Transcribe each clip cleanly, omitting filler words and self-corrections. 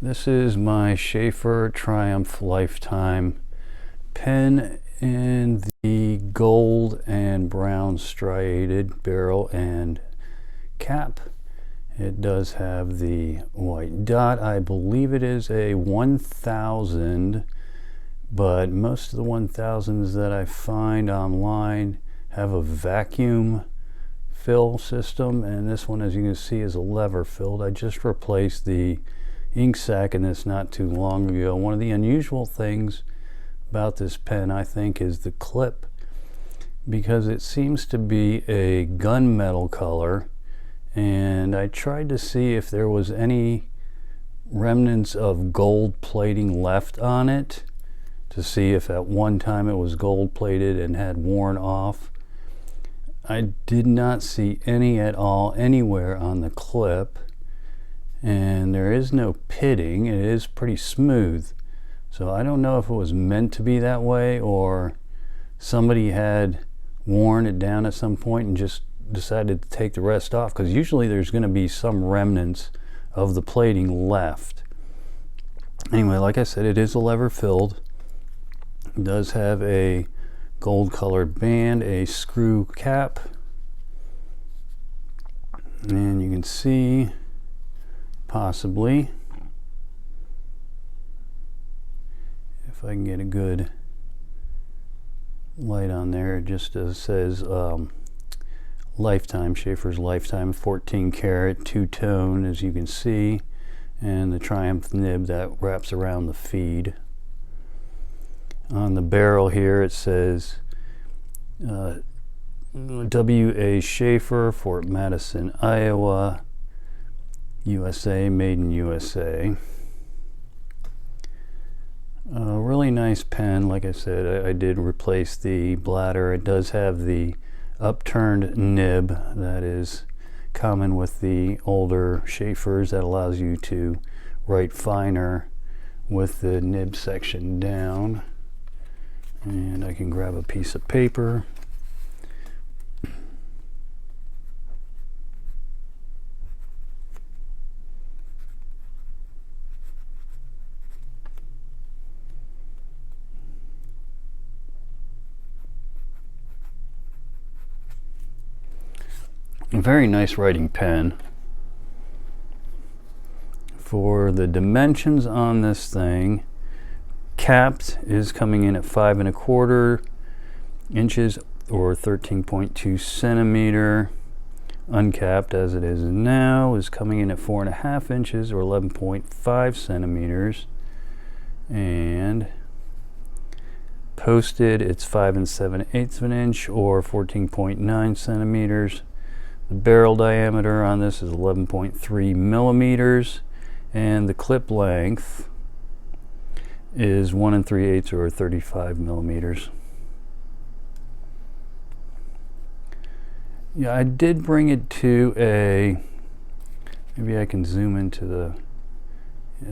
This is my Sheaffer Triumph Lifetime pen in the gold and brown striated barrel and cap. It does have the white dot. I believe it is a 1000, but most of the 1000s that I find online have a vacuum fill system, and this one, as you can see, is a lever filled. I just replaced the ink sac in this not too long ago. One of the unusual things about this pen, I think, is the clip, because it seems to be a gunmetal color, and I tried to see if there was any remnants of gold plating left on it, to see if at one time it was gold plated and had worn off. I did not see any at all anywhere on the clip, and there is no pitting. It is pretty smooth, so I don't know if it was meant to be that way or somebody had worn it down at some point and just decided to take the rest off, because usually there's going to be some remnants of the plating left. Anyway, like I said, it is a lever filled. It does have a gold colored band, a screw cap, and you can see possibly, if I can get a good light on there, it just says Lifetime, Sheaffer's Lifetime, 14 karat, two-tone, as you can see, and the Triumph nib that wraps around the feed. On the barrel here it says W.A. Sheaffer, Fort Madison, Iowa, USA, made in USA. A really nice pen. Like I said, I did replace the bladder. It does have the upturned nib that is common with the older Sheaffers, that allows you to write finer with the nib section down. And I can grab a piece of paper. A very nice writing pen. For the dimensions on this thing, capped is coming in at 5 1/4 inches or 13.2 centimeter. Uncapped, as it is now, is coming in at 4 1/2 inches or 11.5 centimeters. And posted, it's 5 7/8 of an inch or 14.9 centimeters. The barrel diameter on this is 11.3 millimeters, and the clip length is 1 3/8 or 35 millimeters. Yeah, I did bring it to a, maybe I can zoom into the,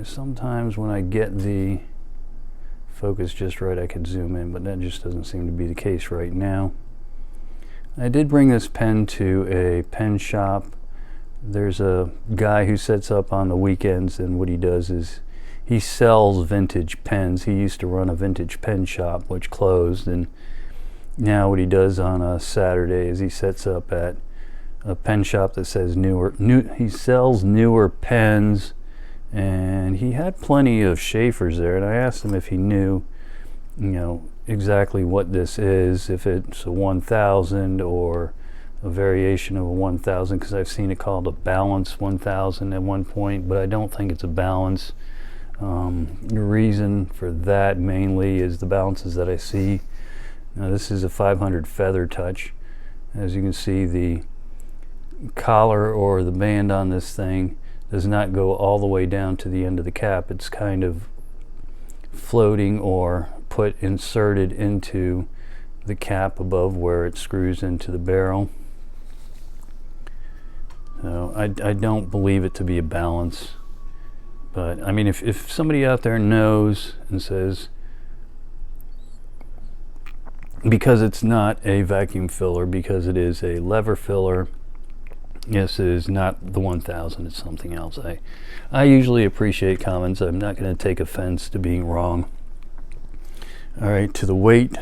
sometimes when I get the focus just right I could zoom in, but that just doesn't seem to be the case right now. I did bring this pen to a pen shop. There's a guy who sets up on the weekends, and what he does is he sells vintage pens. He used to run a vintage pen shop which closed, and now what he does on a Saturday is he sets up at a pen shop that says he sells newer pens, and he had plenty of Sheaffers there, and I asked him if he knew, exactly what this is, if it's a 1000 or a variation of a 1000, because I've seen it called a balance 1000 at one point, but I don't think it's a balance. The reason for that mainly is the balances that I see. Now, this is a 500 feather touch. As you can see, the collar or the band on this thing does not go all the way down to the end of the cap. It's kind of floating or inserted into the cap above where it screws into the barrel. So I don't believe it to be a balance, but I mean, if somebody out there knows and says, because it's not a vacuum filler, because it is a lever filler, Yes, it is not the 1000, it's something else. I usually appreciate comments. I'm not going to take offense to being wrong. All right, to the weight.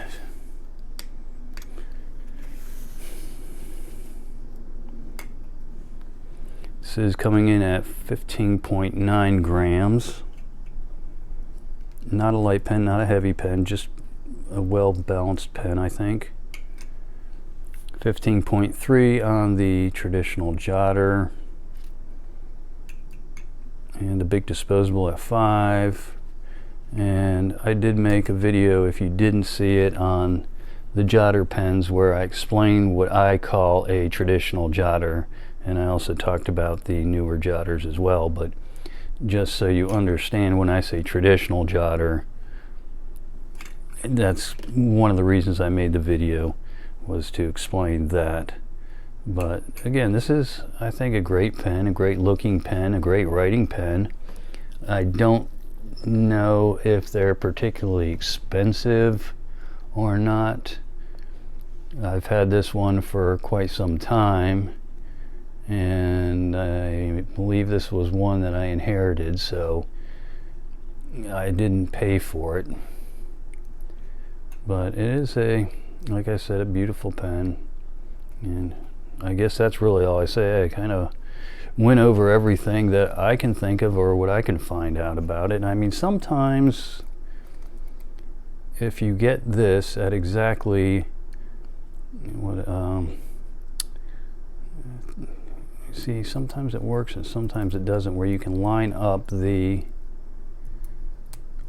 This is coming in at 15.9 grams. Not a light pen, not a heavy pen, just a well-balanced pen, I think. 15.3 on the traditional jotter. And the big disposable at 5. And I did make a video, if you didn't see it, on the jotter pens where I explained what I call a traditional jotter. And I also talked about the newer jotters as well, but just so you understand, when I say traditional jotter, that's one of the reasons I made the video, was to explain that. But again, this is, I think, a great pen, a great looking pen, a great writing pen. I don't know if they're particularly expensive or not. I've had this one for quite some time, and I believe this was one that I inherited, so I didn't pay for it. But it is, like I said, a beautiful pen. And I guess that's really all I say. I kind of went over everything that I can think of or what I can find out about it. And I mean, sometimes if you get this at exactly what see, sometimes it works and sometimes it doesn't, where you can line up the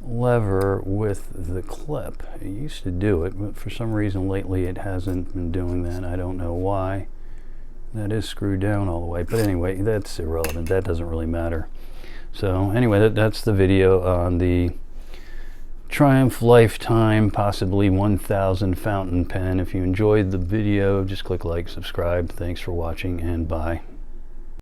lever with the clip. It used to do it, but for some reason lately it hasn't been doing that. I don't know why. That is screwed down all the way, but anyway, that's irrelevant. That doesn't really matter. So anyway, that's the video on the Triumph Lifetime, possibly 1000 fountain pen. If you enjoyed the video, just click like, subscribe. Thanks for watching, and bye.